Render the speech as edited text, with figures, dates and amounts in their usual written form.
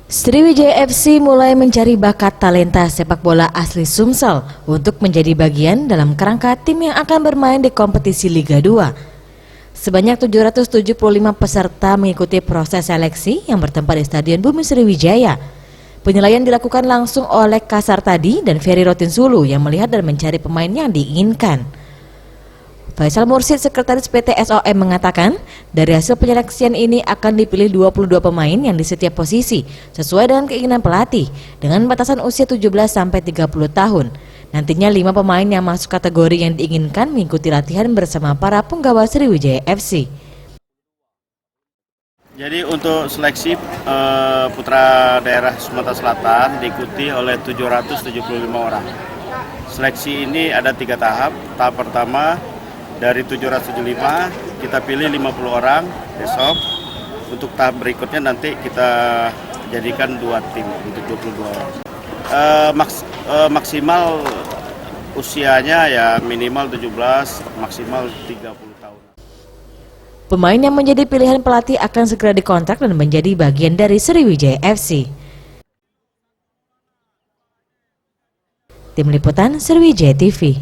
Sriwijaya FC mulai mencari bakat talenta sepak bola asli Sumsel untuk menjadi bagian dalam kerangka tim yang akan bermain di kompetisi Liga 2. Sebanyak 775 peserta mengikuti proses seleksi yang bertempat di Stadion Bumi Sriwijaya. Penilaian dilakukan langsung oleh Kasar Tadi dan Ferry Rotinsulu yang melihat dan mencari pemain yang diinginkan. Faisal Mursid, Sekretaris PT SOM, mengatakan dari hasil penyeleksian ini akan dipilih 22 pemain yang di setiap posisi sesuai dengan keinginan pelatih dengan batasan usia 17-30 tahun. Nantinya 5 pemain yang masuk kategori yang diinginkan mengikuti latihan bersama para penggawa Sriwijaya FC. Jadi untuk seleksi putra daerah Sumatera Selatan diikuti oleh 775 orang. Seleksi ini ada 3 tahap. Tahap pertama dari 775 kita pilih 50 orang besok. Untuk tahap berikutnya nanti kita jadikan 2 tim untuk 22 orang. Maksimal usianya ya minimal 17, maksimal 30 tahun. Pemain yang menjadi pilihan pelatih akan segera dikontrak dan menjadi bagian dari Sriwijaya FC. Tim Liputan Sriwijaya TV.